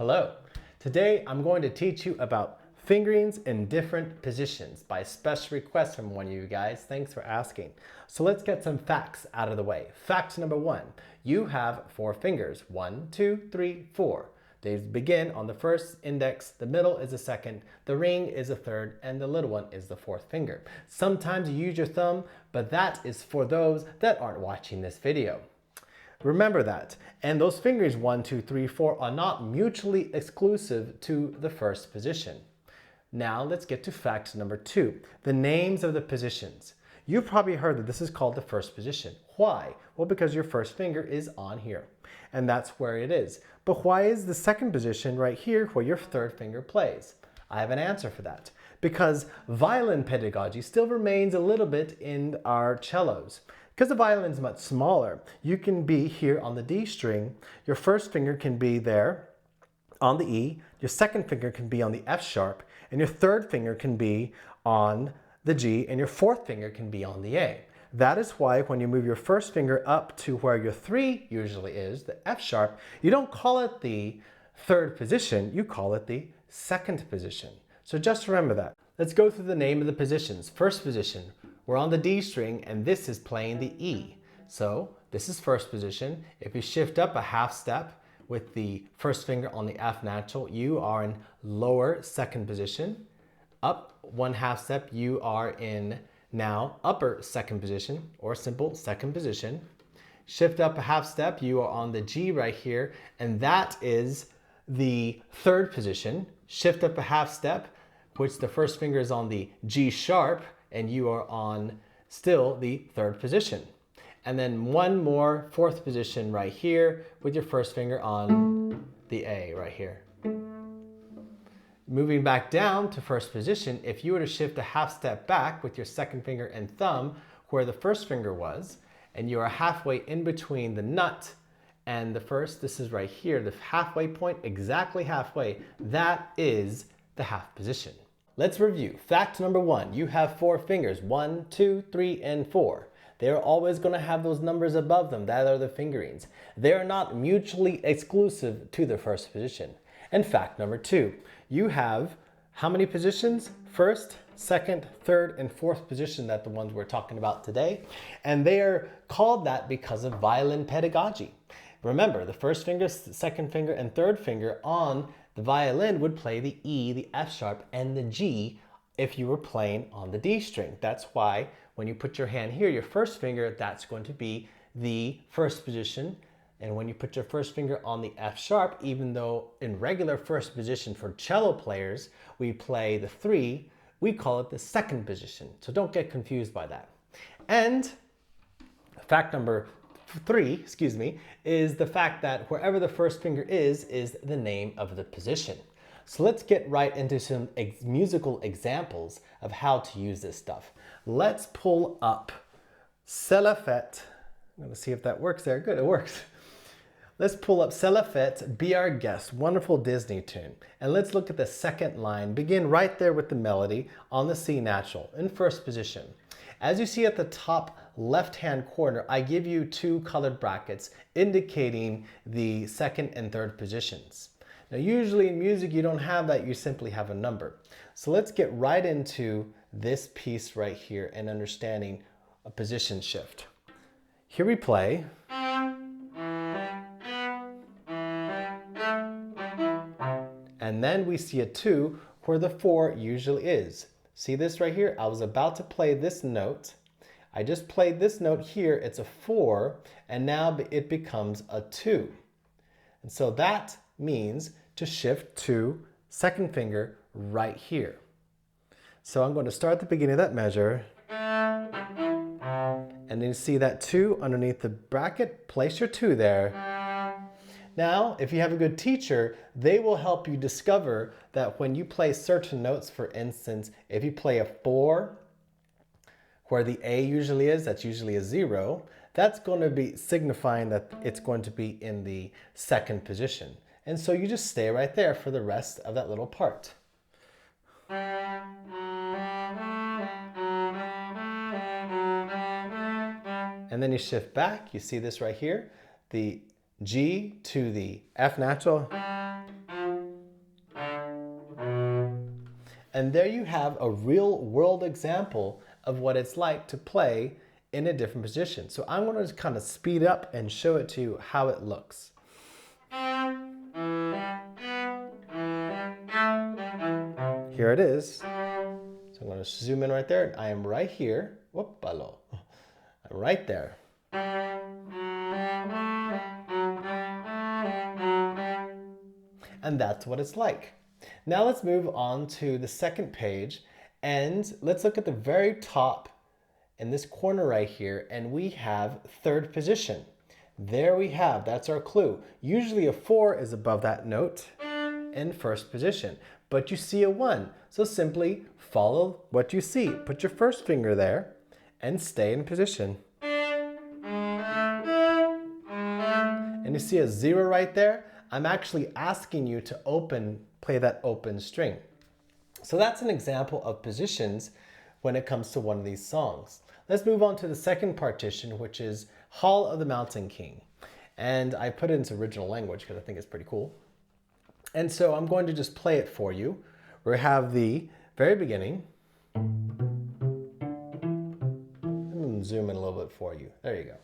Hello. Today I'm going to teach you about fingerings in different positions by special request from one of you guys. Thanks for asking. So let's get some facts out of the way. Fact number one, you have 4 fingers. 1, 2, 3, 4. They begin on the first index, the middle is the second, the ring is the third, and the little one is the 4th finger. Sometimes you use your thumb, but that is for those that aren't watching this video. Remember that. And those fingers 1, 2, 3, 4 are not mutually exclusive to the first position. Now let's get to fact number 2, the names of the positions. You've probably heard that this is called the first position. Why? Well, because your first finger is on here, and that's where it is. But why is the second position right here where your 3rd finger plays? I have an answer for that. Because violin pedagogy still remains a little bit in our cellos. Because the violin is much smaller, you can be here on the D string, your first finger can be there on the E, your second finger can be on the F sharp, and your 3rd finger can be on the G, and your 4th finger can be on the A. That is why when you move your first finger up to where your 3 usually is, the F sharp, you don't call it the 3rd position, you call it the 2nd position. So just remember that. Let's go through the name of the positions. First position, we're on the D string and this is playing the E. So this is first position. If you shift up a half step with the first finger on the F natural, you are in lower 2nd position. Up 1/2 step, you are in now upper 2nd position or simple 2nd position. Shift up a half step, you are on the G right here, and that is the 3rd position. Shift up a half step, which the first finger is on the G sharp, and you are on still the 3rd position. And then one more 4th position right here with your first finger on the A right here. Moving back down to first position, if you were to shift a half step back with your 2nd finger and thumb where the first finger was, and you are halfway in between the nut and the first, this is right here, the halfway point, exactly halfway, that is the half position. Let's review. Fact number 1, you have 4 fingers, 1, 2, 3, and 4. They're always going to have those numbers above them. That are the fingerings. They're not mutually exclusive to the first position. And fact number 2, you have how many positions? 1st, 2nd, 3rd, and 4th position, that the ones we're talking about today. And they are called that because of violin pedagogy. Remember, the first finger, 2nd finger, and 3rd finger on the violin would play the E, the F sharp, and the G if you were playing on the D string. That's why when you put your hand here, your first finger, that's going to be the first position. And when you put your first finger on the F sharp, even though in regular first position for cello players, we play the 3, we call it the 2nd position. So don't get confused by that. And fact number 3, is the fact that wherever the first finger is the name of the position. So let's get right into some musical examples of how to use this stuff. Let's pull up Cello. I'm going to see if that works there. Good, it works. Let's pull up Cello, Be Our Guest, wonderful Disney tune. And let's look at the 2nd line. Begin right there with the melody on the C natural in first position. As you see at the top left-hand corner, I give you 2 colored brackets indicating the 2nd and 3rd positions. Now usually in music you don't have that, you simply have a number. So let's get right into this piece right here and understanding a position shift. Here we play. And then we see a 2 where the 4 usually is. See this right here? I was about to play this note. I just played this note here. It's a 4, and now it becomes a 2. And so that means to shift to 2nd finger right here. So I'm going to start at the beginning of that measure. And then you see that 2 underneath the bracket. Place your 2 there. Now, if you have a good teacher, they will help you discover that when you play certain notes, for instance, if you play a 4, where the A usually is, that's usually a 0, that's going to be signifying that it's going to be in the 2nd position. And so you just stay right there for the rest of that little part. And then you shift back, you see this right here, the G to the F natural, And there you have a real world example of what it's like to play in a different position. So I'm going to kind of speed up and show it to you how it looks. Here it is. So I'm going to zoom in right there. I am right here. Whoop-a-lo. I'm right there. And that's what it's like. Now let's move on to the second page and let's look at the very top in this corner right here, and we have third position. There we have, that's our clue. Usually a 4 is above that note in first position, but you see a 1. So simply follow what you see. Put your first finger there and stay in position. And you see a 0 right there? I'm actually asking you to play that open string. So that's an example of positions when it comes to one of these songs. Let's move on to the second partition, which is Hall of the Mountain King. And I put it into original language because I think it's pretty cool. And so I'm going to just play it for you. We have the very beginning. I'm zoom in a little bit for you. There you go.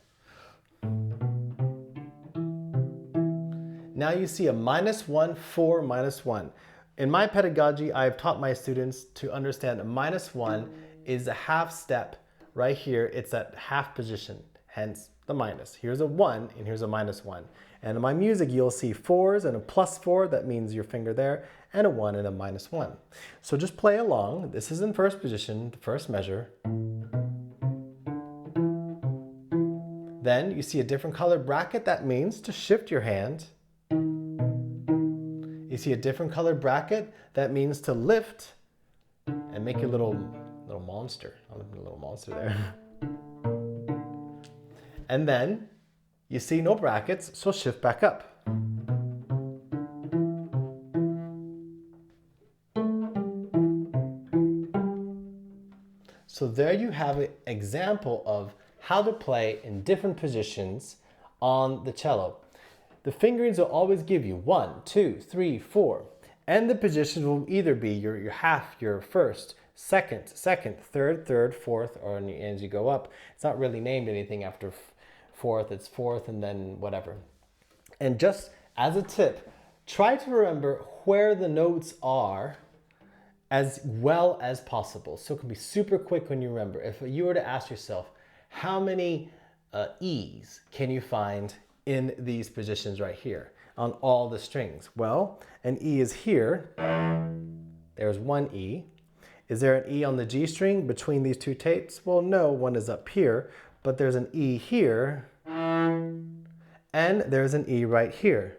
Now you see a -1, 4, -1. In my pedagogy, I've taught my students to understand a -1 is a half step right here. It's that half position, hence the minus. Here's a 1 and here's a -1. And in my music, you'll see 4s and a +4, that means your finger there, and a 1 and a -1. So just play along. This is in first position, the first measure. Then you see a different color bracket. That means to shift your hand. You see a different color bracket. That means to lift and make your little monster. A little monster there. And then you see no brackets, so shift back up. So there you have an example of how to play in different positions on the cello. The fingerings will always give you 1, 2, 3, 4. And the positions will either be your half, your first, second, third, fourth, or as you go up. It's not really named anything after fourth, it's fourth and then whatever. And just as a tip, try to remember where the notes are as well as possible. So it can be super quick when you remember. If you were to ask yourself, how many E's can you find in these positions right here on all the strings? Well, an E is here. There's one E. Is there an E on the G string between these two tapes? Well, no, one is up here, but there's an E here, and there's an E right here.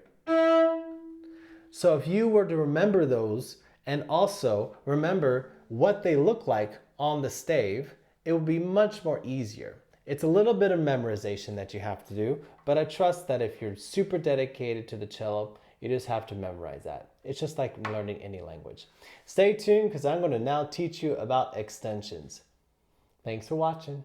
So if you were to remember those and also remember what they look like on the stave, it would be much more easier. It's a little bit of memorization that you have to do, but I trust that if you're super dedicated to the cello, you just have to memorize that. It's just like learning any language. Stay tuned because I'm going to now teach you about extensions. Thanks for watching.